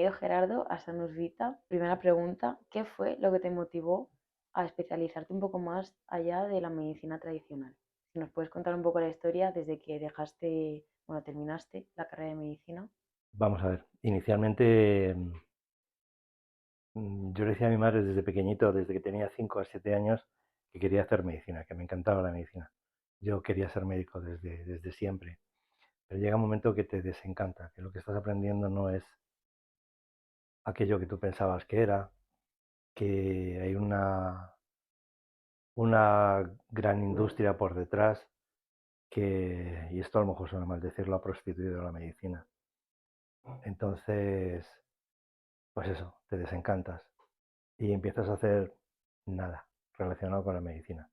Bienvenido Gerardo a Sanus Vita. Primera pregunta, ¿qué fue lo que te motivó a especializarte un poco más allá de la medicina tradicional? Si nos puedes contar un poco la historia desde que dejaste, bueno, terminaste la carrera de medicina. Vamos a ver, inicialmente yo le decía a mi madre desde pequeñito, desde que tenía 5 a 7 años, que quería hacer medicina, que me encantaba la medicina. Yo quería ser médico desde siempre, pero llega un momento que te desencanta, que lo que estás aprendiendo no es aquello que tú pensabas que era, que hay una gran industria por detrás que, y esto a lo mejor suena mal decirlo, ha prostituido la medicina. Entonces, pues eso, te desencantas y empiezas a hacer nada relacionado con la medicina.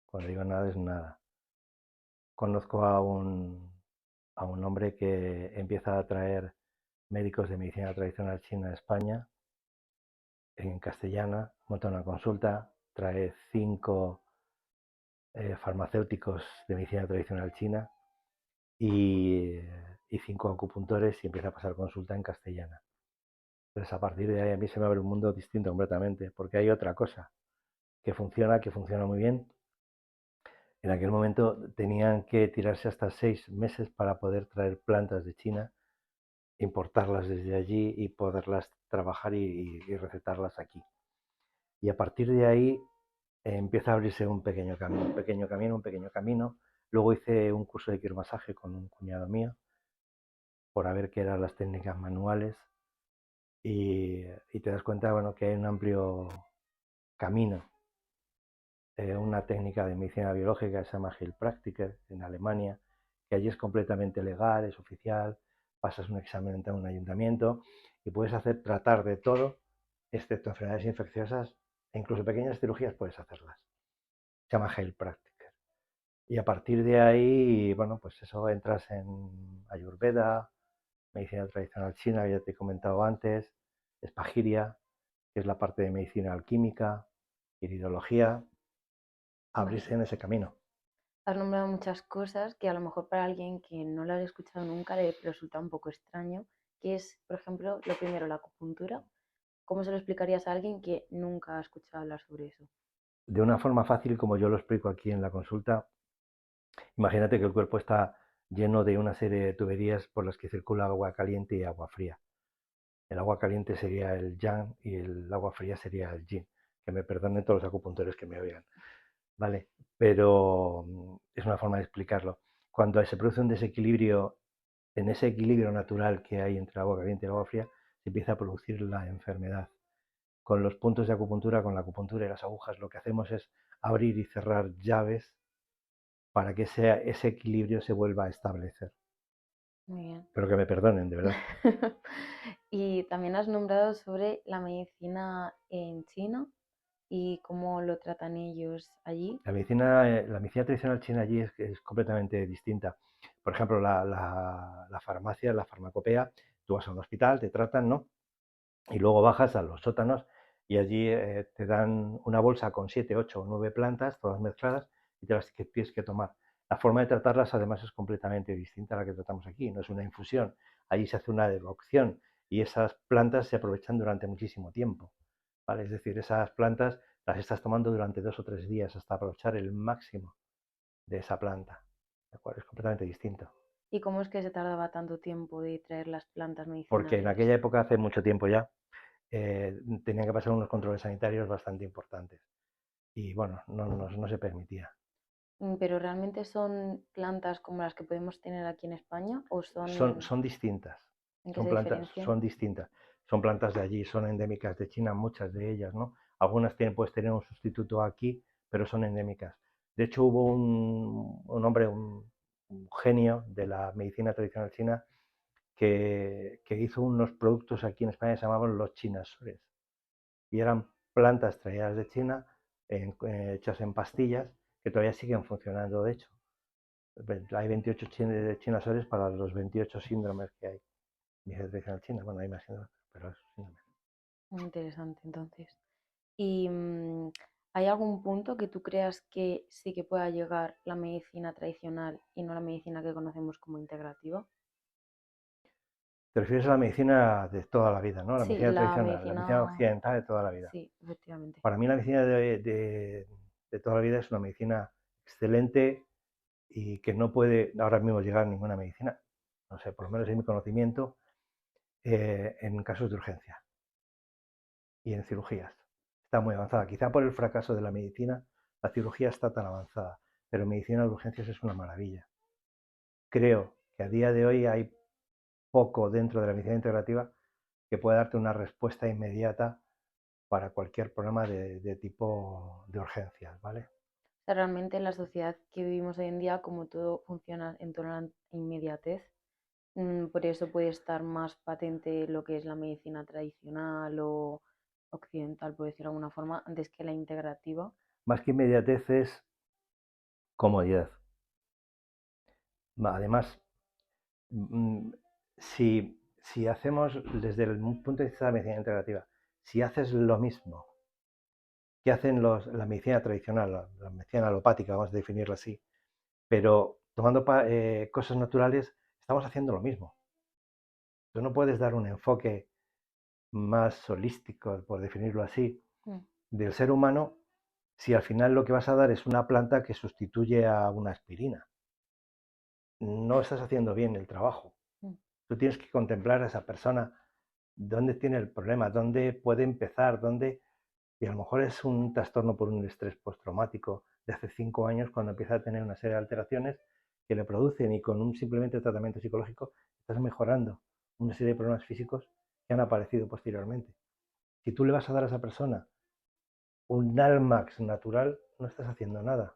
Cuando digo nada es nada. Conozco a un hombre que empieza a traer médicos de medicina tradicional china a España en castellana, monta una consulta, trae 5 farmacéuticos de medicina tradicional china y, y 5 acupuntores y empieza a pasar consulta en castellana. Entonces a partir de ahí a mí se me abre un mundo distinto completamente, porque hay otra cosa que funciona muy bien. En aquel momento tenían que tirarse hasta 6 meses para poder traer plantas de China, importarlas desde allí y poderlas trabajar y recetarlas aquí. Y a partir de ahí empieza a abrirse un pequeño camino, un pequeño camino, un pequeño camino. Luego hice un curso de quiromasaje con un cuñado mío por ver qué eran las técnicas manuales y te das cuenta, bueno, que hay un amplio camino. Una técnica de medicina biológica que se llama Heilpraktiker en Alemania, que allí es completamente legal, es oficial, pasas un examen ante un ayuntamiento y puedes tratar de todo, excepto enfermedades infecciosas, e incluso pequeñas cirugías puedes hacerlas. Se llama Heilpraktiker. Y a partir de ahí, bueno, pues eso entras en Ayurveda, medicina tradicional china, que ya te he comentado antes, Espagiria, que es la parte de medicina alquímica, iridología, abrirse Vale. en ese camino. Has nombrado muchas cosas que a lo mejor para alguien que no lo haya escuchado nunca le resulta un poco extraño, que es, por ejemplo, lo primero, la acupuntura. ¿Cómo se lo explicarías a alguien que nunca ha escuchado hablar sobre eso? De una forma fácil, como yo lo explico aquí en la consulta, imagínate que el cuerpo está lleno de una serie de tuberías por las que circula agua caliente y agua fría. El agua caliente sería el yang y el agua fría sería el yin. Que me perdonen todos los acupuntores que me oigan, ¿vale? Pero es una forma de explicarlo. Cuando se produce un desequilibrio, en ese equilibrio natural que hay entre el agua caliente y el agua fría, se empieza a producir la enfermedad. Con los puntos de acupuntura, con la acupuntura y las agujas, lo que hacemos es abrir y cerrar llaves para que ese equilibrio se vuelva a establecer. Muy bien. Pero que me perdonen, de verdad. Y también has nombrado sobre la medicina en China y cómo lo tratan ellos allí. La medicina tradicional china allí es completamente distinta. Por ejemplo, la farmacia, la farmacopea, tú vas a un hospital, te tratan, ¿no? Y luego bajas a los sótanos y allí te dan una bolsa con 7, 8 o 9 plantas, todas mezcladas, y te las tienes que tomar. La forma de tratarlas además es completamente distinta a la que tratamos aquí, no es una infusión, allí se hace una decocción y esas plantas se aprovechan durante muchísimo tiempo, ¿vale? Es decir, esas plantas las estás tomando durante 2 o 3 días hasta aprovechar el máximo de esa planta, ¿de acuerdo? Es completamente distinto. ¿Y cómo es que se tardaba tanto tiempo de traer las plantas Porque en medicinales? aquella época, hace mucho tiempo ya, tenían que pasar unos controles sanitarios bastante importantes. Y bueno, no se permitía. ¿Pero realmente son plantas como las que podemos tener aquí en España o Son, son son distintas, en qué son se plantas, diferencian? son distintas. Son plantas de allí, son endémicas de China, muchas de ellas, ¿no? Algunas puedes tener un sustituto aquí, pero son endémicas. De hecho, hubo un hombre, un genio de la medicina tradicional china, que hizo unos productos aquí en España que se llamaban los chinasores. Y eran plantas traídas de China, hechas en pastillas, que todavía siguen funcionando, de hecho. Hay 28 chinasores para los 28 síndromes que hay. Dice tradicional china, bueno, hay más síndromes, pero es síndrome. Muy interesante, entonces. ¿Y hay algún punto que tú creas que sí que pueda llegar la medicina tradicional y no la medicina que conocemos como integrativa? Te refieres a la medicina de toda la vida, ¿no? La Sí, medicina la tradicional, la medicina medicina, occidental de toda la vida. sí, efectivamente. Para mí la medicina de toda la vida es una medicina excelente y que no puede ahora mismo llegar a ninguna medicina, no sé, por lo menos en mi conocimiento, en casos de urgencia y en cirugías. Está muy avanzada. Quizá por el fracaso de la medicina, la cirugía está tan avanzada, pero medicina de urgencias es una maravilla. Creo que a día de hoy hay poco dentro de la medicina integrativa que pueda darte una respuesta inmediata para cualquier problema de tipo de urgencias, ¿vale? O sea, realmente en la sociedad que vivimos hoy en día, como todo funciona en torno a la inmediatez, por eso puede estar más patente lo que es la medicina tradicional o occidental, por decirlo de alguna forma, antes que la integrativa. Más que inmediatez es comodidad. Además, mm, si hacemos desde el punto de vista de la medicina integrativa, si haces lo mismo que hacen la medicina tradicional, la medicina alopática, vamos a definirla así, pero tomando cosas naturales, estamos haciendo lo mismo. Tú no puedes dar un enfoque más holístico, por definirlo así, Mm, del ser humano si al final lo que vas a dar es una planta que sustituye a una aspirina. No estás haciendo bien el trabajo. mm. Tú tienes que contemplar a esa persona, dónde tiene el problema, dónde puede empezar, dónde... Y a lo mejor es un trastorno por un estrés postraumático de hace 5 años cuando empieza a tener una serie de alteraciones que le producen y con un simplemente tratamiento psicológico estás mejorando una serie de problemas físicos que han aparecido posteriormente. Si tú le vas a dar a esa persona un Almax natural, no estás haciendo nada.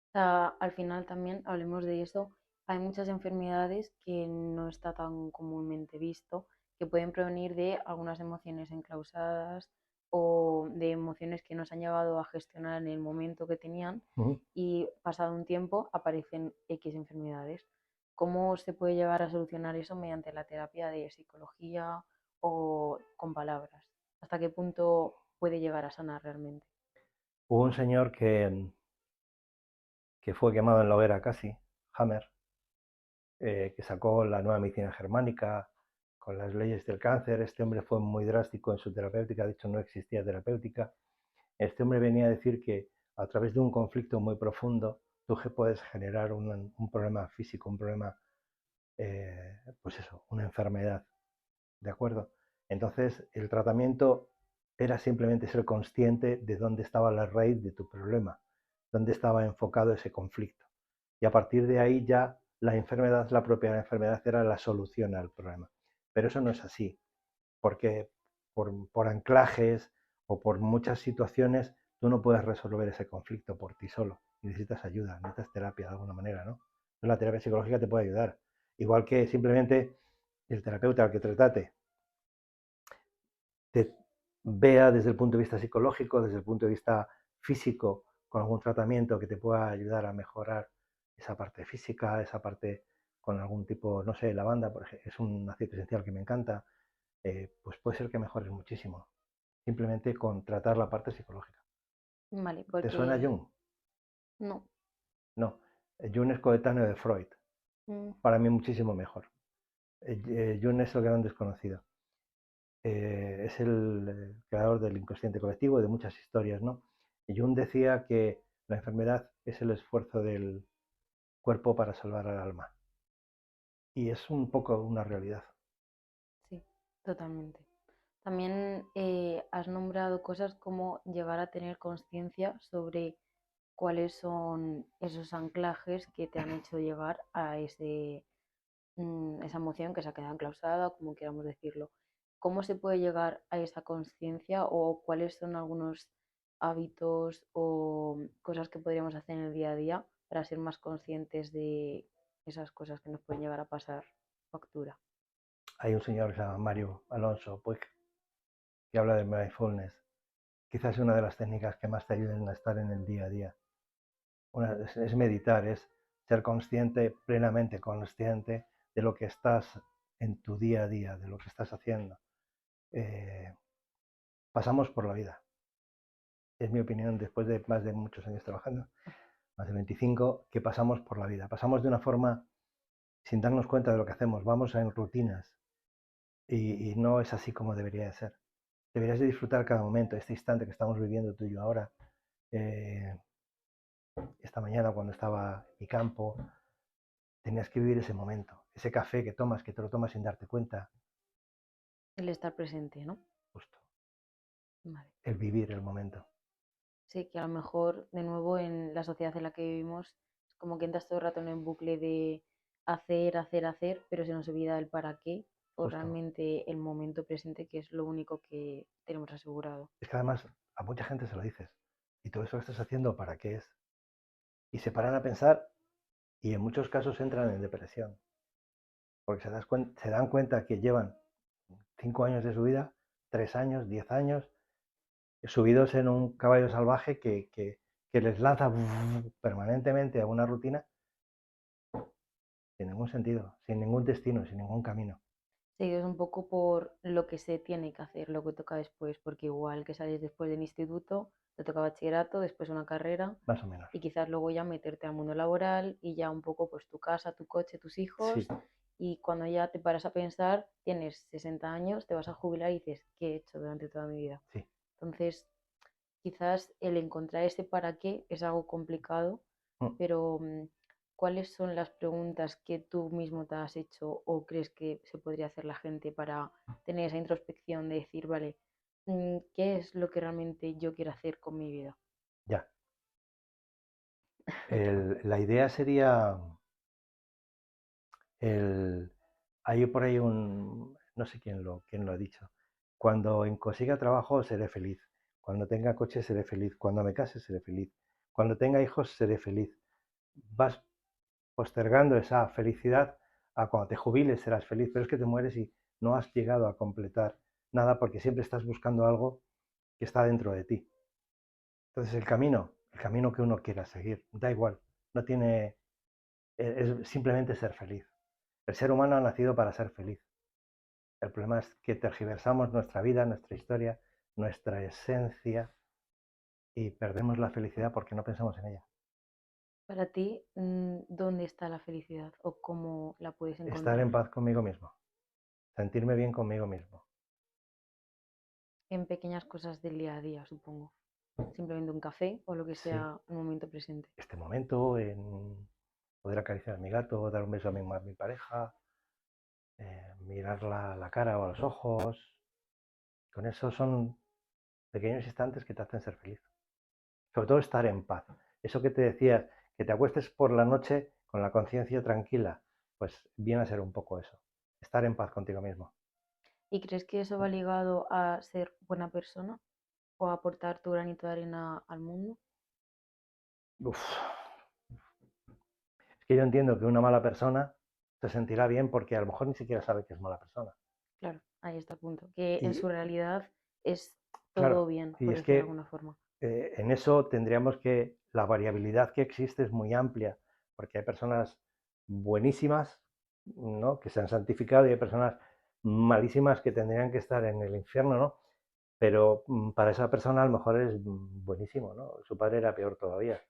O sea, al final también hablemos de eso. Hay muchas enfermedades que no está tan comúnmente visto, que pueden provenir de algunas emociones enclausadas o de emociones que nos han llevado a gestionar en el momento que tenían Uh -huh. y pasado un tiempo aparecen X enfermedades. ¿Cómo se puede llegar a solucionar eso mediante la terapia de psicología o con palabras? ¿Hasta qué punto puede llegar a sanar realmente? Hubo un señor que fue quemado en la hoguera casi, Hammer, que sacó la nueva medicina germánica con las leyes del cáncer. Este hombre fue muy drástico en su terapéutica, de hecho no existía terapéutica. Este hombre venía a decir que a través de un conflicto muy profundo tú puedes generar un problema físico, un problema, pues eso, una enfermedad, ¿de acuerdo? Entonces el tratamiento era simplemente ser consciente de dónde estaba la raíz de tu problema, dónde estaba enfocado ese conflicto. Y a partir de ahí ya la enfermedad, la propia enfermedad era la solución al problema. Pero eso no es así, porque por anclajes o por muchas situaciones tú no puedes resolver ese conflicto por ti solo. Necesitas ayuda, necesitas terapia de alguna manera, ¿no? Entonces, la terapia psicológica te puede ayudar. Igual que simplemente el terapeuta al que te trate te vea desde el punto de vista psicológico, desde el punto de vista físico, con algún tratamiento que te pueda ayudar a mejorar esa parte física, esa parte con algún tipo, no sé, lavanda, por ejemplo, es un aceite esencial que me encanta, pues puede ser que mejores muchísimo, simplemente con tratar la parte psicológica. Vale, ¿Te suena porque Jung? no. No, Jung es coetáneo de Freud, Mm, para mí muchísimo mejor. Jung es el gran desconocido. Es el creador del inconsciente colectivo y de muchas historias, ¿no? Y Jung decía que la enfermedad es el esfuerzo del cuerpo para salvar al alma. Y es un poco una realidad. sí, totalmente. También has nombrado cosas como llegar a tener conciencia sobre cuáles son esos anclajes que te han hecho llegar a esa emoción que se ha quedado enclausada, como queramos decirlo. ¿Cómo se puede llegar a esa conciencia o cuáles son algunos hábitos o cosas que podríamos hacer en el día a día para ser más conscientes de esas cosas que nos pueden llegar a pasar factura? Hay un señor que se llama Mario Alonso Puig que habla de mindfulness. Quizás es una de las técnicas que más te ayuden a estar en el día a día. Es meditar, es ser consciente, plenamente consciente de lo que estás en tu día a día, de lo que estás haciendo. Eh, Pasamos por la vida. Es mi opinión, después de más de muchos años trabajando, más de 25, que pasamos por la vida. Pasamos de una forma sin darnos cuenta de lo que hacemos. Vamos en rutinas y no es así como debería de ser. Deberías de disfrutar cada momento, este instante que estamos viviendo tú y yo ahora. Eh, esta mañana cuando estaba en mi campo, tenías que vivir ese momento, ese café que tomas, que te lo tomas sin darte cuenta, El estar presente, ¿no? justo, Vale. el vivir el momento. Sí, que a lo mejor, de nuevo, en la sociedad en la que vivimos, es como que entras todo el rato en un bucle de hacer, hacer, hacer, pero se nos olvida el para qué o Justo. realmente el momento presente, que es lo único que tenemos asegurado. Es que además a mucha gente se lo dices. ¿Y todo eso que estás haciendo para qué es? Y se paran a pensar y en muchos casos entran en depresión. Porque se dan cuenta que llevan 5 años de su vida, 3 años, 10 años, subidos en un caballo salvaje que les lanza permanentemente a una rutina sin ningún sentido, sin ningún destino, sin ningún camino. Seguidos un poco por lo que se tiene que hacer, lo que toca después, porque igual que sales después del instituto, te toca bachillerato, después una carrera Más o menos. y quizás luego ya meterte al mundo laboral y ya un poco pues tu casa, tu coche, tus hijos Sí, y cuando ya te paras a pensar, tienes 60 años, te vas a jubilar y dices, ¿qué he hecho durante toda mi vida? sí. Entonces, quizás el encontrar ese para qué es algo complicado, Mm. pero ¿cuáles son las preguntas que tú mismo te has hecho o crees que se podría hacer la gente para tener esa introspección de decir, vale, ¿qué es lo que realmente yo quiero hacer con mi vida? Ya. La idea sería el, hay por ahí no sé quién lo ha dicho. Cuando consiga trabajo seré feliz. Cuando tenga coche seré feliz. Cuando me case seré feliz. Cuando tenga hijos seré feliz. Vas postergando esa felicidad a cuando te jubiles serás feliz, pero es que te mueres y no has llegado a completar nada porque siempre estás buscando algo que está dentro de ti. Entonces el camino que uno quiera seguir, da igual, no tiene, es simplemente ser feliz. El ser humano ha nacido para ser feliz. El problema es que tergiversamos nuestra vida, nuestra historia, nuestra esencia y perdemos la felicidad porque no pensamos en ella. Para ti, ¿dónde está la felicidad o cómo la puedes Estar en encontrar? paz conmigo mismo, sentirme bien conmigo mismo. En pequeñas cosas del día a día, supongo. Simplemente un café o lo que Sí, sea un momento presente. este momento, en poder acariciar a mi gato, dar un beso a mi pareja, mirarla a la cara o a los ojos. Con eso son pequeños instantes que te hacen ser feliz. Sobre todo estar en paz. Eso que te decías, que te acuestes por la noche con la conciencia tranquila, pues viene a ser un poco eso. Estar en paz contigo mismo. ¿Y crees que eso va ligado a ser buena persona o a aportar tu granito de arena al mundo? Uf, es que yo entiendo que una mala persona se sentirá bien porque a lo mejor ni siquiera sabe que es mala persona. Claro, ahí está el punto. Que en Y su realidad es todo claro, bien, y por es decirlo de que alguna forma. en eso tendríamos que, la variabilidad que existe es muy amplia, porque hay personas buenísimas, ¿no? Que se han santificado y hay personas malísimas que tendrían que estar en el infierno, ¿no? Pero para esa persona a lo mejor es buenísimo, ¿no? Su padre era peor todavía.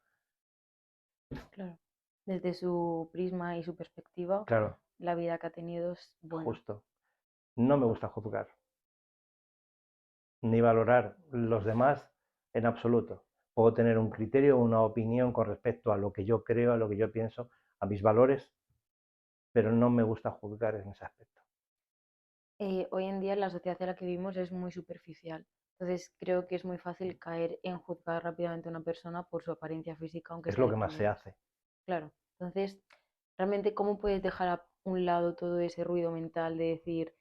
Claro. Desde su prisma y su perspectiva, Claro, la vida que ha tenido es buena. justo. No me gusta juzgar, ni valorar los demás en absoluto. Puedo tener un criterio o una opinión con respecto a lo que yo creo, a lo que yo pienso, a mis valores, pero no me gusta juzgar en ese aspecto. Hoy en día la sociedad en la que vivimos es muy superficial. Entonces creo que es muy fácil caer en juzgar rápidamente a una persona por su apariencia física, aunque Es sea lo de que más se primeras. hace. Claro. Entonces, realmente, ¿cómo puedes dejar a un lado todo ese ruido mental de decir,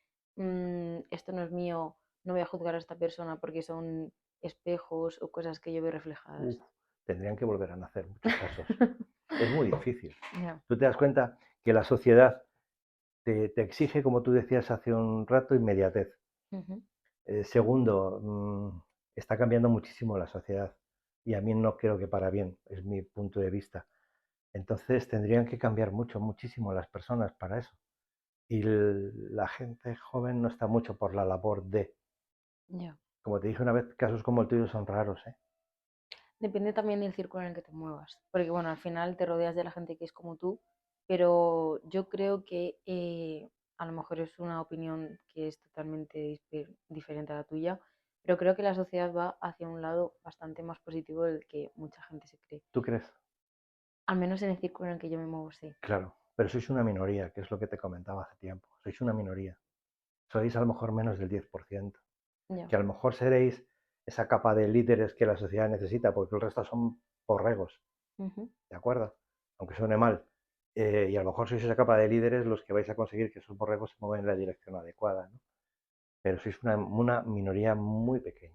esto no es mío, no voy a juzgar a esta persona porque son espejos o cosas que yo veo Uf, reflejadas? tendrían que volver a nacer en muchos casos. Es muy difícil. Ya. Tú te das cuenta que la sociedad te exige, como tú decías hace un rato, inmediatez. Ujú. Segundo, está cambiando muchísimo la sociedad y a mí no creo que para bien, es mi punto de vista. Entonces tendrían que cambiar mucho, muchísimo las personas para eso. Y la gente joven no está mucho por la labor de, Ya. como te dije una vez, casos como el tuyo son raros, ¿eh? Depende también del círculo en el que te muevas. Porque, bueno, al final te rodeas de la gente que es como tú pero yo creo que a lo mejor es una opinión que es totalmente diferente a la tuya, pero creo que la sociedad va hacia un lado bastante más positivo del que mucha gente se cree. ¿Tú crees? Al menos en el círculo en el que yo me muevo, sí. Claro, pero sois una minoría, que es lo que te comentaba hace tiempo. Sois una minoría. Sois a lo mejor menos del 10%, Ya. que a lo mejor seréis esa capa de líderes que la sociedad necesita, porque el resto son borregos, Ujú. ¿de acuerdo? Aunque suene mal. Y a lo mejor sois esa capa de líderes los que vais a conseguir que esos borregos se muevan en la dirección adecuada, ¿no? Pero sois una minoría muy pequeña.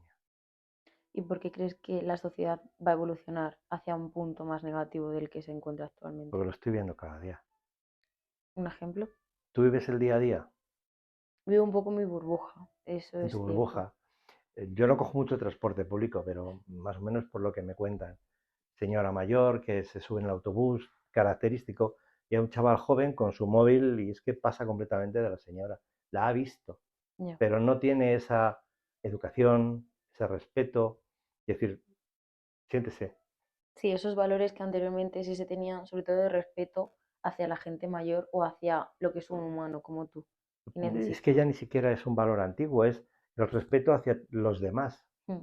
¿Y por qué crees que la sociedad va a evolucionar hacia un punto más negativo del que se encuentra actualmente? Porque lo estoy viendo cada día. Un ejemplo. Tú vives el día a día Vivo un poco mi burbuja, eso en es tu cierto. burbuja. Yo no cojo mucho transporte público, pero más o menos por lo que me cuentan. Señora mayor que se sube en el autobús, característico, y hay un chaval joven con su móvil y es que pasa completamente de la señora. La ha visto, Ya. pero no tiene esa educación, ese respeto. Es decir, siéntese. Sí, esos valores que anteriormente sí se tenían, sobre todo de respeto hacia la gente mayor o hacia lo que es un humano como tú y Es que necesita. ya ni siquiera es un valor antiguo, es el respeto hacia los demás. Mm.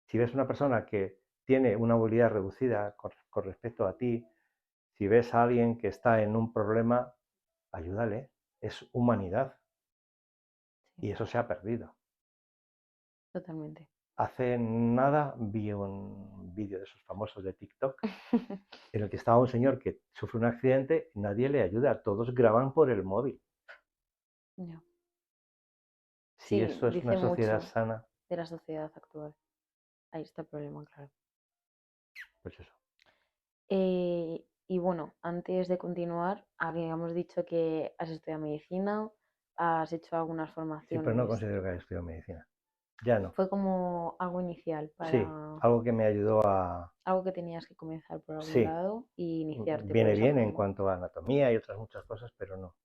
Si ves una persona que tiene una movilidad reducida con respecto a ti, si ves a alguien que está en un problema, ayúdale. Es humanidad Sí, y eso se ha perdido. totalmente. Hace nada vi un vídeo de esos famosos de TikTok en el que estaba un señor que sufre un accidente, nadie le ayuda, todos graban por el móvil. Ya. Si Sí, eso es una dice sociedad mucho sana, de la sociedad actual. Ahí está el problema, claro. pues eso. Y bueno, antes de continuar, habíamos dicho que has estudiado medicina, has hecho algunas Sí, pero no formaciones. considero que haya estudiado medicina. Ya no. Fue como algo inicial Sí, para algo que me ayudó a... algo que tenías que comenzar por algún Sí, lado y iniciarte por viene esa bien en forma. cuanto a anatomía y otras muchas cosas, pero no.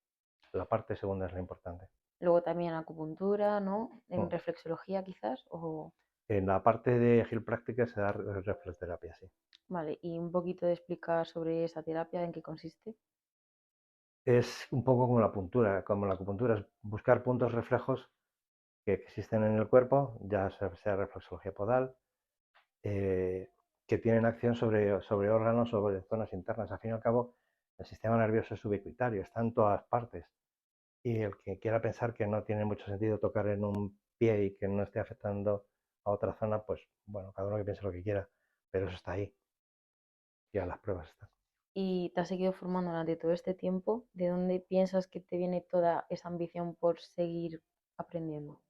La parte segunda es la importante. Luego también acupuntura, ¿no? En Mm. reflexología quizás, o En la parte de práctica se da reflexoterapia, sí. vale, y un poquito de explicar sobre esa terapia, en qué consiste. Es un poco como la acupuntura, es buscar puntos reflejos que existen en el cuerpo, ya sea reflexología podal, eh, que tienen acción sobre órganos, sobre zonas internas. Al fin y al cabo, el sistema nervioso es ubicuitario, está en todas partes. Y el que quiera pensar que no tiene mucho sentido tocar en un pie y que no esté afectando a otra zona, pues bueno, cada uno que piense lo que quiera, pero eso está ahí, ya las pruebas están. Y te has seguido formando durante todo este tiempo. ¿De dónde piensas que te viene toda esa ambición por seguir aprendiendo?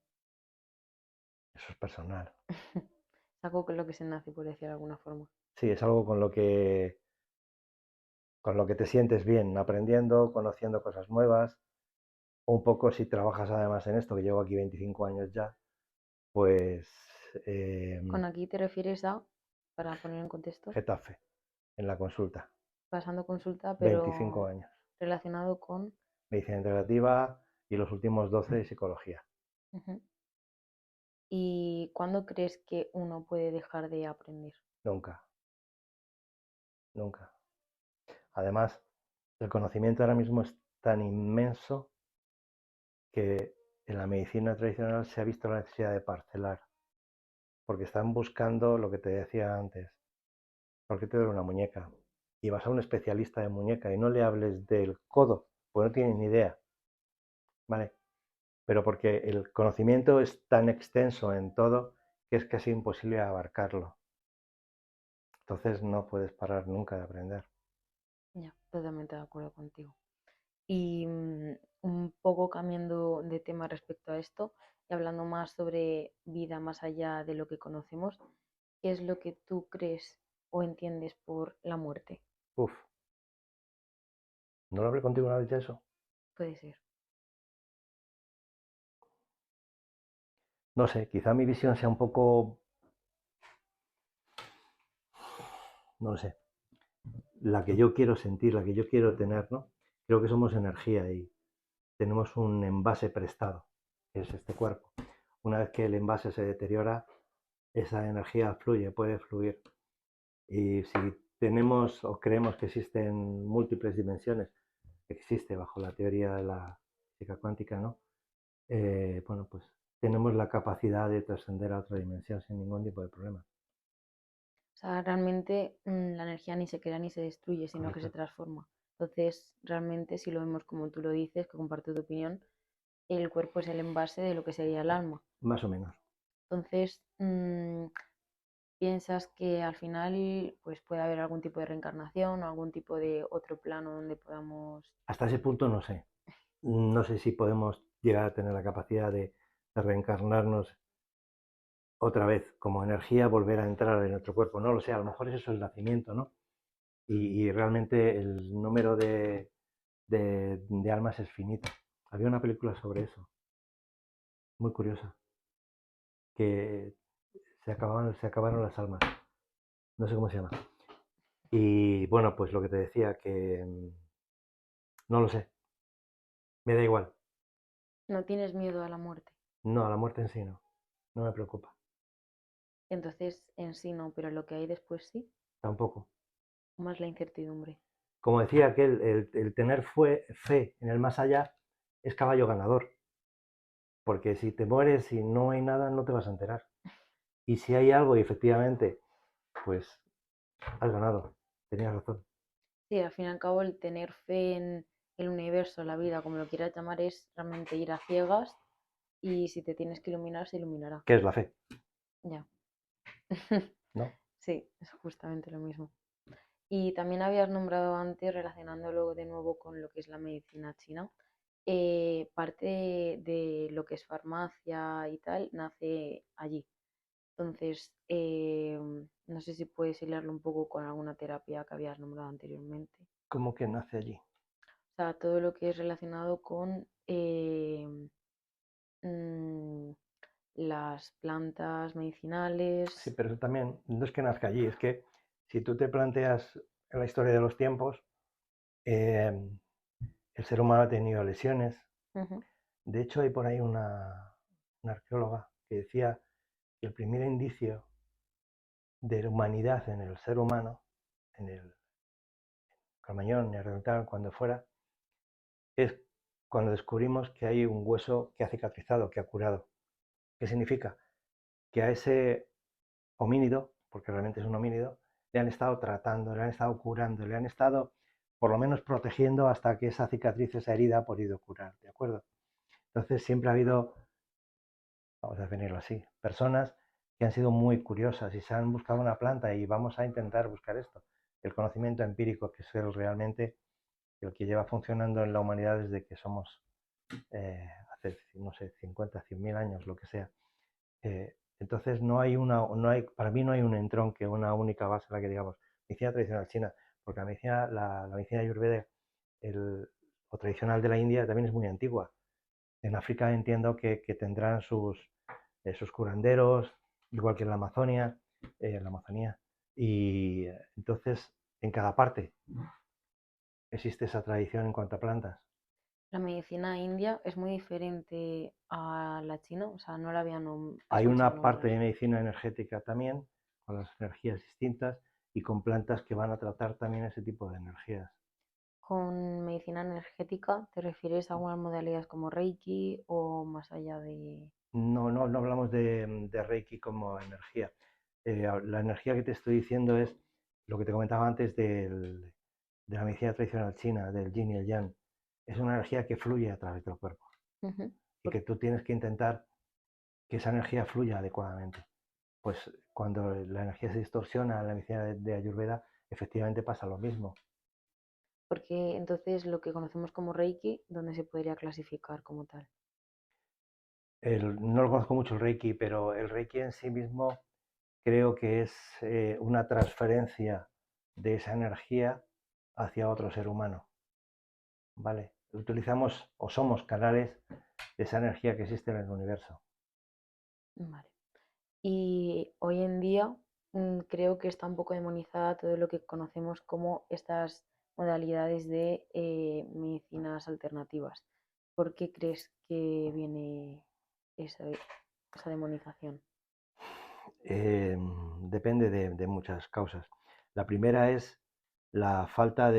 Eso es personal. Es algo con lo que se nace, por decir de alguna forma. Sí, es algo con lo que te sientes bien, aprendiendo, conociendo cosas nuevas. Un poco si trabajas además en esto, que llevo aquí 25 años ya, pues eh, Con aquí te refieres a, para poner en contexto, Getafe, en la consulta, pasando consulta, 25 pero años. relacionado con... Medicina integrativa y los últimos 12 de psicología. Ujú. ¿Y cuándo crees que uno puede dejar de aprender? Nunca, nunca. Además, el conocimiento ahora mismo es tan inmenso que en la medicina tradicional se ha visto la necesidad de parcelar, porque están buscando lo que te decía antes. ¿Por qué te duele una muñeca? Y vas a un especialista de muñeca y no le hables del codo, porque no tiene ni idea, ¿vale? Pero porque el conocimiento es tan extenso en todo que es casi imposible abarcarlo. Entonces no puedes parar nunca de aprender. Ya, totalmente de acuerdo contigo. Y un poco cambiando de tema respecto a esto y hablando más sobre vida más allá de lo que conocemos, ¿qué es lo que tú crees o entiendes por la muerte? Uf, ¿no lo hablé contigo una vez de eso? Puede ser. No sé, quizá mi visión sea un poco, no lo sé, la que yo quiero sentir, la que yo quiero tener, ¿no? Creo que somos energía y tenemos un envase prestado, que es este cuerpo. Una vez que el envase se deteriora, esa energía fluye, puede fluir. Y si tenemos o creemos que existen múltiples dimensiones, existe bajo la teoría de la física cuántica, ¿no? Bueno, pues tenemos la capacidad de trascender a otra dimensión sin ningún tipo de problema. O sea, realmente la energía ni se crea ni se destruye, sino que se Correcto. transforma. Entonces, realmente, si lo vemos como tú lo dices, que comparto tu opinión, el cuerpo es el envase de lo que sería el alma. Más o menos. Entonces, ¿piensas que al final pues puede haber algún tipo de reencarnación o algún tipo de otro plano donde podamos... Hasta ese punto no sé. No sé si podemos llegar a tener la capacidad de reencarnarnos otra vez como energía, volver a entrar en nuestro cuerpo. No lo sé, a lo mejor es eso el nacimiento, ¿no? Y realmente el número de almas es finito. Había una película sobre eso, muy curiosa, que se acabaron las almas. No sé cómo se llama. Y bueno, pues lo que te decía, que no lo sé, me da igual. No tienes miedo a la muerte. No, a la muerte en sí no, no me preocupa, Entonces, en sí no, pero lo que hay después sí, tampoco. más la incertidumbre. Como decía aquel, el tener fe en el más allá es caballo ganador, porque si te mueres y no hay nada, no te vas a enterar. Y si hay algo y efectivamente, pues has ganado, tenías razón. Sí, al fin y al cabo el tener fe en el universo, la vida, como lo quieras llamar, es realmente ir a ciegas y si te tienes que iluminar, se iluminará. ¿Qué es la fe? Ya. ¿No? Sí, es justamente lo mismo. Y también habías nombrado antes, relacionándolo de nuevo con lo que es la medicina china, parte de lo que es farmacia y tal, nace allí. Entonces, no sé si puedes hilarlo un poco con alguna terapia que habías nombrado anteriormente. ¿Cómo que nace allí? O sea, todo lo que es relacionado con mm, las plantas Sí, medicinales. pero eso también no es que nazca allí, es que si tú te planteas en la historia de los tiempos, eh, el ser humano ha tenido lesiones. Ujú, De hecho, hay por ahí una arqueóloga que decía que el primer indicio de la humanidad en el ser humano, en el Cromañón, Neandertal, cuando fuera, es cuando descubrimos que hay un hueso que ha cicatrizado, que ha curado. ¿Qué significa? Que a ese homínido, porque realmente es un homínido, le han estado tratando, le han estado curando, le han estado por lo menos protegiendo hasta que esa cicatriz, esa herida ha podido curar, ¿de acuerdo? Entonces siempre ha habido, vamos a definirlo así, personas que han sido muy curiosas y se han buscado una planta y vamos a intentar buscar esto. El conocimiento empírico, que es realmente el que lleva funcionando en la humanidad desde que somos, hace, no sé, 50, 100.000 años, lo que sea. Entonces para mí no hay un entronque, una única base en la que digamos medicina tradicional china, porque la medicina ayurveda o tradicional de la India también es muy antigua. En África entiendo que tendrán sus curanderos, igual que en la Amazonía, y entonces en cada parte existe esa tradición en cuanto a plantas. La medicina india es muy diferente a la china, o sea, no la había Hay escuchado una parte nombrar. de medicina energética también, con las energías distintas y con plantas que van a tratar también ese tipo de energías. ¿Con medicina energética te refieres a algunas modalidades como Reiki o más allá de... No, no, no hablamos de Reiki como energía. La energía que te estoy diciendo es lo que te comentaba antes de la medicina tradicional china, del yin y el yang. Es una energía que fluye a través del cuerpo Ujú. y que tú tienes que intentar que esa energía fluya adecuadamente. Pues cuando la energía se distorsiona en la medicina de Ayurveda, efectivamente pasa lo mismo. Porque entonces lo que conocemos como Reiki, ¿dónde se podría clasificar como tal? No lo conozco mucho el Reiki, pero el Reiki en sí mismo creo que es una transferencia de esa energía hacia otro ser humano, ¿vale? Utilizamos o somos canales de esa energía que existe en el universo. Vale. Y hoy en día creo que está un poco demonizada todo lo que conocemos como estas modalidades de medicinas alternativas. ¿Por qué crees que viene esa, esa demonización? Eh, Depende de muchas causas. La primera es la falta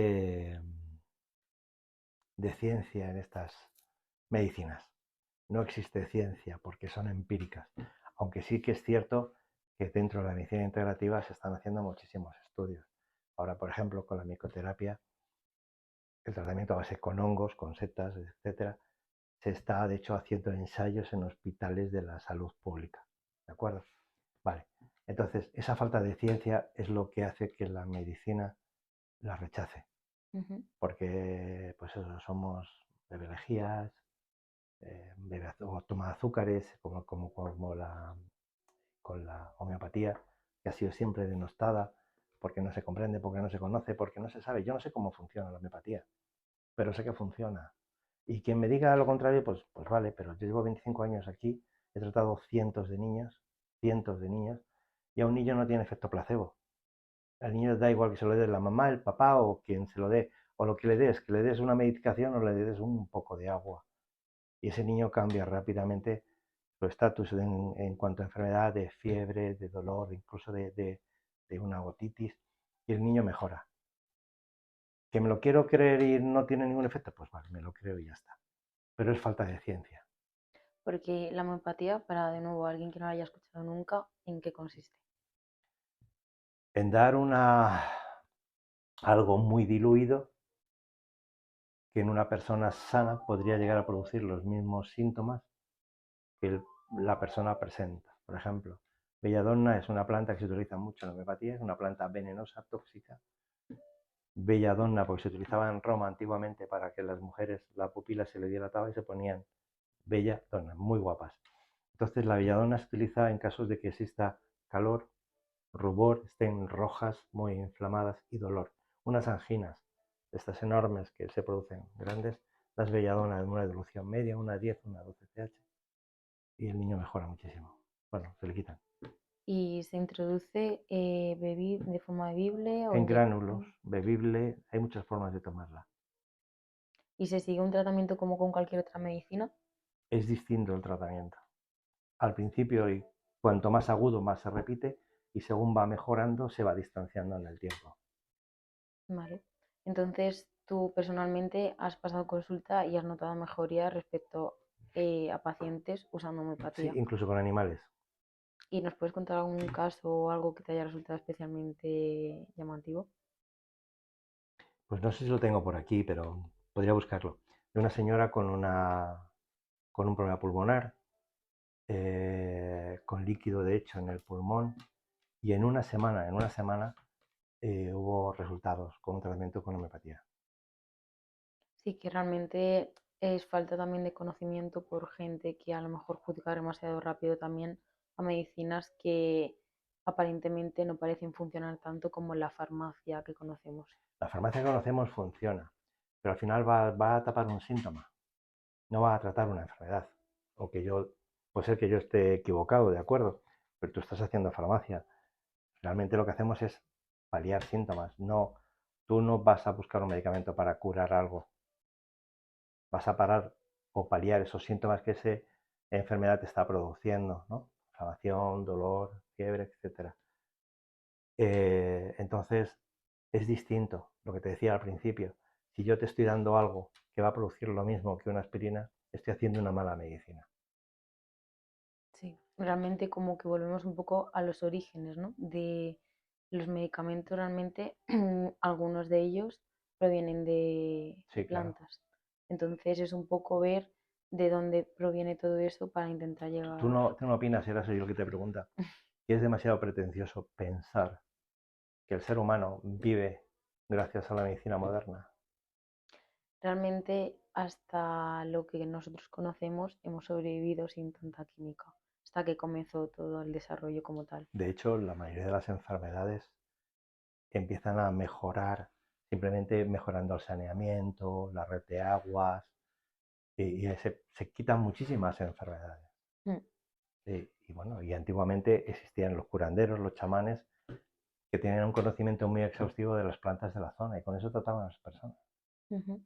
de ciencia en estas medicinas. No existe ciencia porque son empíricas, aunque sí que es cierto que dentro de la medicina integrativa se están haciendo muchísimos estudios. Ahora, por ejemplo, con la micoterapia, el tratamiento a base con hongos, con setas, etcétera, se está de hecho haciendo ensayos en hospitales de la salud pública. ¿De acuerdo? Vale. Entonces, esa falta de ciencia es lo que hace que la medicina la rechace. Porque, pues eso, somos bebelejías, o toma azúcares, como con la homeopatía, que ha sido siempre denostada, porque no se comprende, porque no se conoce, porque no se sabe. Yo no sé cómo funciona la homeopatía, pero sé que funciona. Y quien me diga lo contrario, pues vale, pero yo llevo 25 años aquí, he tratado cientos de niños, y a un niño no tiene efecto placebo. Al niño da igual que se lo dé la mamá, el papá o quien se lo dé, o lo que le des una medicación o le des un poco de agua. Y ese niño cambia rápidamente su estatus en cuanto a enfermedad, de fiebre, de dolor, incluso de una otitis, y el niño mejora. ¿Que me lo quiero creer y no tiene ningún efecto? Pues vale, me lo creo y ya está. Pero es falta de ciencia. Porque la homeopatía, para de nuevo alguien que no la haya escuchado nunca, ¿en qué consiste? En dar algo muy diluido que en una persona sana podría llegar a producir los mismos síntomas que la persona presenta. Por ejemplo, belladonna es una planta que se utiliza mucho en la homeopatía, es una planta venenosa, tóxica. Belladonna, porque se utilizaba en Roma antiguamente para que las mujeres la pupila se le dilataba y se ponían belladonna, muy guapas. Entonces la belladonna se utiliza en casos de que exista calor, rubor, estén rojas, muy inflamadas y dolor. Unas anginas, estas enormes que se producen grandes, las belladona en una dilución media, una 10, una 12 CH, y el niño mejora muchísimo. Bueno, se le quitan. ¿Y se introduce de forma bebible o En gránulos, inyección? bebible, hay muchas formas de tomarla. ¿Y se sigue un tratamiento como con cualquier otra medicina? Es distinto el tratamiento. Al principio, y cuanto más agudo, más se repite, y según va mejorando, se va distanciando en el tiempo. Vale. Entonces, tú personalmente has pasado consulta y has notado mejoría respecto a pacientes usando Sí, homeopatía. incluso con animales. ¿Y nos puedes contar algún caso o algo que te haya resultado especialmente llamativo? Pues no sé si lo tengo por aquí, pero podría buscarlo. De una señora con un problema pulmonar, con líquido de hecho en el pulmón, y en una semana hubo resultados con un tratamiento con homeopatía. Sí, que realmente es falta también de conocimiento por gente que a lo mejor juzga demasiado rápido también a medicinas que aparentemente no parecen funcionar tanto como la farmacia que conocemos. La farmacia que conocemos funciona, pero al final va a tapar un síntoma, no va a tratar una enfermedad. O que yo, puede ser que yo esté equivocado, de acuerdo, pero tú estás haciendo farmacia. Realmente lo que hacemos es paliar síntomas. No, tú no vas a buscar un medicamento para curar algo. Vas a parar o paliar esos síntomas que esa enfermedad te está produciendo, ¿no? Inflamación, dolor, fiebre, etcétera. Entonces, es distinto lo que te decía al principio. Si yo te estoy dando algo que va a producir lo mismo que una aspirina, estoy haciendo una mala medicina. Sí, realmente como que volvemos un poco a los orígenes, ¿no? De los medicamentos, realmente algunos de ellos provienen de Sí, claro. plantas. Entonces es un poco ver de dónde proviene todo eso para intentar llegar. Tú no opinas, y ahora soy yo el que te pregunta, que es demasiado pretencioso pensar que el ser humano vive gracias a la medicina moderna. Realmente hasta lo que nosotros conocemos hemos sobrevivido sin tanta química, hasta que comenzó todo el desarrollo como tal. De hecho, la mayoría de las enfermedades empiezan a mejorar simplemente mejorando el saneamiento, la red de aguas, y se quitan muchísimas enfermedades. Mm. Y bueno, y antiguamente existían los curanderos, los chamanes, que tenían un conocimiento muy exhaustivo de las plantas de la zona y con eso trataban a las personas. Ujú.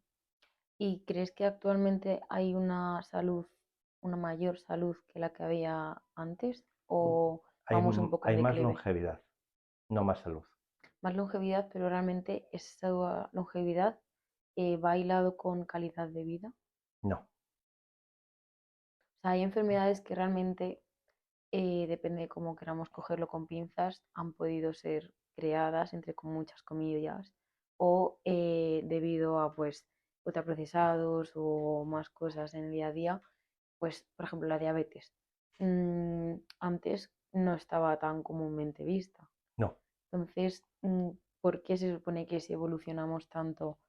¿Y crees que actualmente hay una salud, una mayor salud que la que había antes? ¿O Hay, vamos un poco en hay más declive? longevidad, no más salud. Más longevidad, pero realmente esa longevidad va hilado con calidad de vida. No, O sea, hay enfermedades que realmente, depende de cómo queramos cogerlo con pinzas, han podido ser creadas, entre con muchas comillas, o debido a pues ultraprocesados o más cosas en el día a día, pues por ejemplo la diabetes. Antes no estaba tan comúnmente vista. no. Entonces, ¿por qué se supone que si evolucionamos tanto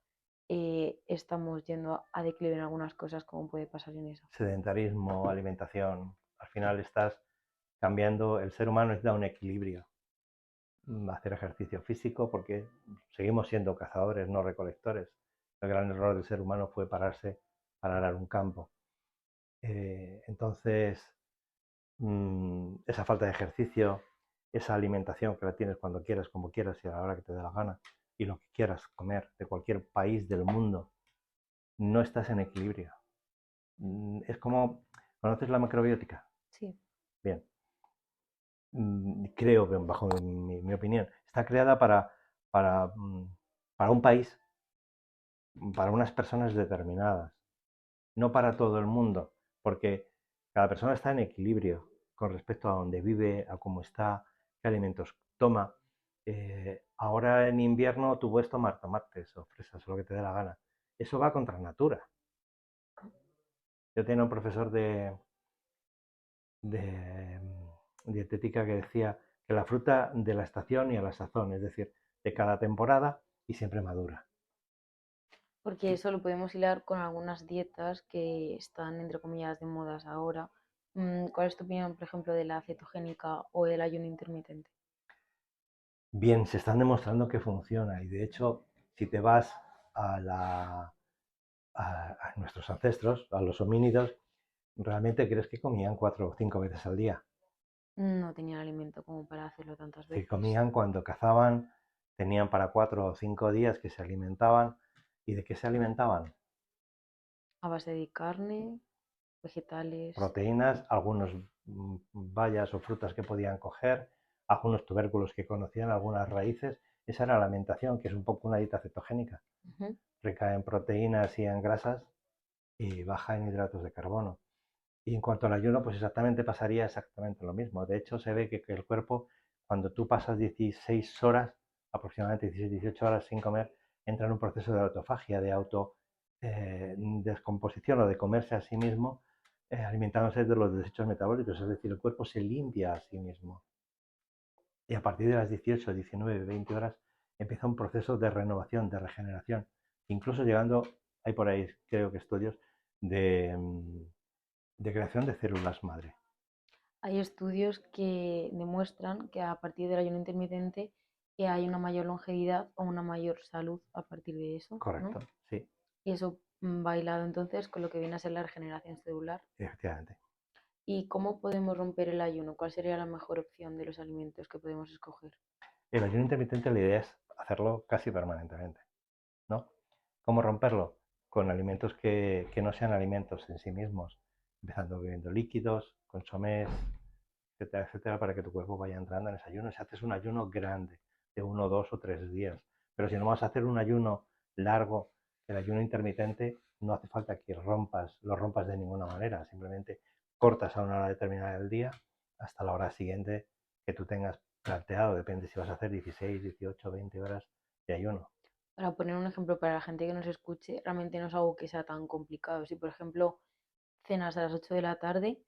estamos yendo a declive en algunas cosas como puede pasar en eso? Sedentarismo, alimentación, al final estás cambiando, el ser humano necesita un equilibrio, hacer ejercicio físico porque seguimos siendo cazadores, no recolectores. El gran error del ser humano fue pararse para arar un campo. Entonces, esa falta de ejercicio, esa alimentación que la tienes cuando quieras, como quieras y a la hora que te dé la gana, y lo que quieras comer de cualquier país del mundo, no estás en equilibrio. Es como, ¿conoces la macrobiótica? Sí. Bien, creo que bajo mi opinión, está creada para, para un país, para unas personas determinadas, no para todo el mundo, porque cada persona está en equilibrio con respecto a dónde vive, a cómo está, qué alimentos toma. Ahora en invierno tú puedes tomar tomates o fresas o lo que te dé la gana. Eso va contra natura. Yo tenía un profesor de dietética que decía que la fruta de la estación y a la sazón, es decir, de cada temporada y siempre madura. Porque eso lo podemos hilar con algunas dietas que están, entre comillas, de modas ahora. ¿Cuál es tu opinión, por ejemplo, de la cetogénica o del ayuno intermitente? Bien, se están demostrando que funciona y de hecho, si te vas a, a nuestros ancestros, a los homínidos, realmente crees que comían 4 o 5 veces al día. No tenían alimento como para hacerlo tantas Que veces. comían cuando cazaban, tenían para 4 o 5 días que se alimentaban. ¿Y de qué se alimentaban? A base de carne, vegetales. Proteínas, algunos bayas o frutas que podían coger, algunos tubérculos que conocían, algunas raíces. Esa era la alimentación, que es un poco una dieta cetogénica. Ujú. Rica en proteínas y en grasas y baja en hidratos de carbono. Y en cuanto al ayuno, pues exactamente pasaría exactamente lo mismo. De hecho, se ve que el cuerpo, cuando tú pasas 16 horas, aproximadamente 16, 18 horas sin comer, entra en un proceso de autofagia, de auto descomposición o de comerse a sí mismo, alimentándose de los desechos metabólicos. Es decir, el cuerpo se limpia a sí mismo. Y a partir de las 18, 19, 20 horas empieza un proceso de renovación, de regeneración. Incluso llegando, hay por ahí creo que estudios de creación de células madre. Hay estudios que demuestran que a partir del ayuno intermitente que hay una mayor longevidad o una mayor salud a partir de eso, ¿no? Correcto, sí, Y eso va hilado entonces con lo que viene a ser la regeneración celular. efectivamente. ¿Y cómo podemos romper el ayuno? ¿Cuál sería la mejor opción de los alimentos que podemos escoger? El ayuno intermitente, la idea es hacerlo casi permanentemente, ¿no? ¿Cómo romperlo? Con alimentos que no sean alimentos en sí mismos, empezando bebiendo líquidos, consomés, etcétera, etcétera, para que tu cuerpo vaya entrando en ese ayuno. Si haces un ayuno grande, de 1, 2 o 3 días, pero si no vas a hacer un ayuno largo, el ayuno intermitente, no hace falta que lo rompas de ninguna manera, simplemente cortas a una hora determinada del día hasta la hora siguiente que tú tengas planteado, depende si vas a hacer 16, 18, 20 horas de ayuno. Para poner un ejemplo para la gente que nos escuche, realmente no es algo que sea tan complicado. Si, por ejemplo, cenas a las 8 de la tarde,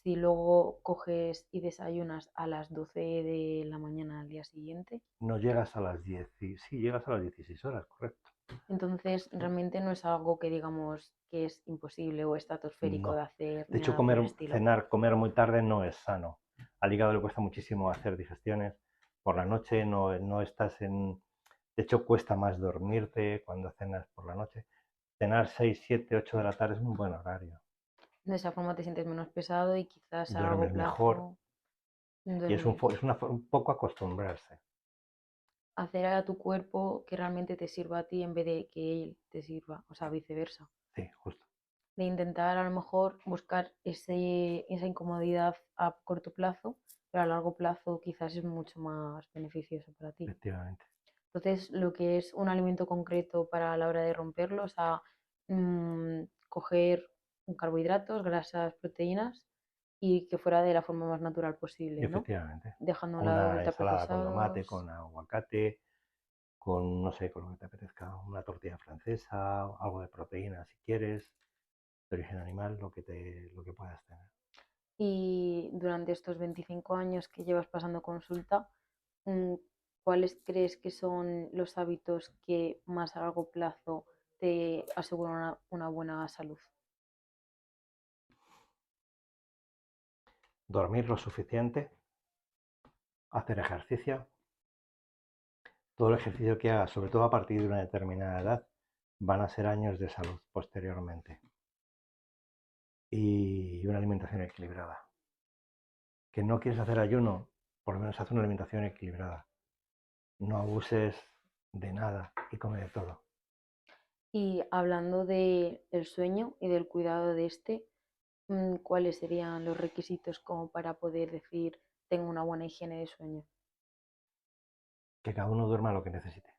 si luego coges y desayunas a las 12 de la mañana al día siguiente, No llegas a las 10, sí, llegas a las 16 horas, correcto. entonces realmente no es algo que digamos que es imposible o estratosférico de No. hacer De ni hecho, nada por el estilo. cenar, comer muy tarde no es sano. Al hígado le cuesta muchísimo hacer digestiones. Por la noche no estás en... De hecho, cuesta más dormirte cuando cenas por la noche. Cenar 6, 7, 8 de la tarde es un buen horario. De esa forma te sientes menos pesado y quizás a largo Duermes mejor plazo y es duermes. un poco acostumbrarse. Hacer a tu cuerpo que realmente te sirva a ti en vez de que él te sirva, o sea, viceversa. Sí, justo. De intentar a lo mejor buscar esa incomodidad a corto plazo, pero a largo plazo quizás es mucho más beneficioso para ti. Efectivamente. Entonces, lo que es un alimento concreto para la hora de romperlo, o sea, coger carbohidratos, grasas, proteínas y que fuera de la forma más natural posible, ¿no? Efectivamente. Dejando a un lado Una ensalada con tomate, ultraprocesados. con aguacate, con, no sé, con lo que te apetezca, una tortilla francesa, algo de proteína si quieres, de origen animal, lo que puedas tener. Y durante estos 25 años que llevas pasando consulta, mm, ¿cuáles crees que son los hábitos que más a largo plazo te aseguran una buena salud? Dormir lo suficiente, hacer ejercicio. Todo el ejercicio que hagas, sobre todo a partir de una determinada edad, van a ser años de salud posteriormente. Y una alimentación equilibrada. Que no quieres hacer ayuno, por lo menos haz una alimentación equilibrada. No abuses de nada y come de todo. Y hablando del sueño y del cuidado de este, ¿cuáles serían los requisitos como para poder decir tengo una buena higiene de sueño? Que cada uno duerma lo que necesite.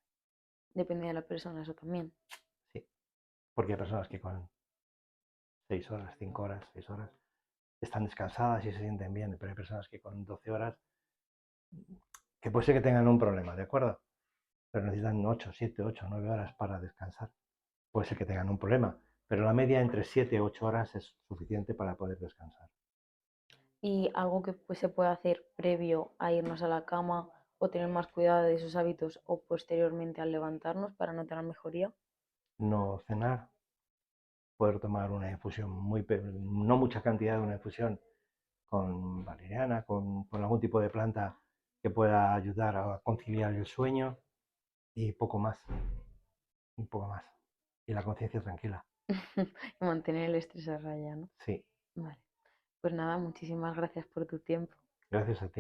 Depende de la persona, eso también. Sí, porque hay personas que con 6 horas, 5 horas, 6 horas están descansadas y se sienten bien, pero hay personas que con 12 horas, que puede ser que tengan un problema, ¿de acuerdo? Pero necesitan 8, 7, 8, 9 horas para descansar. Puede ser que tengan un problema, pero la media entre 7 y 8 horas es suficiente para poder descansar. Y algo que pues, se puede hacer previo a irnos a la cama o tener más cuidado de esos hábitos o posteriormente al levantarnos para notar mejoría. No cenar, poder tomar una infusión, no mucha cantidad de una infusión con valeriana, con algún tipo de planta que pueda ayudar a conciliar el sueño y poco más, un poco más. Y la conciencia tranquila. Y mantener el estrés a raya, ¿no? Sí, Vale. Pues nada, muchísimas gracias por tu tiempo. gracias a ti.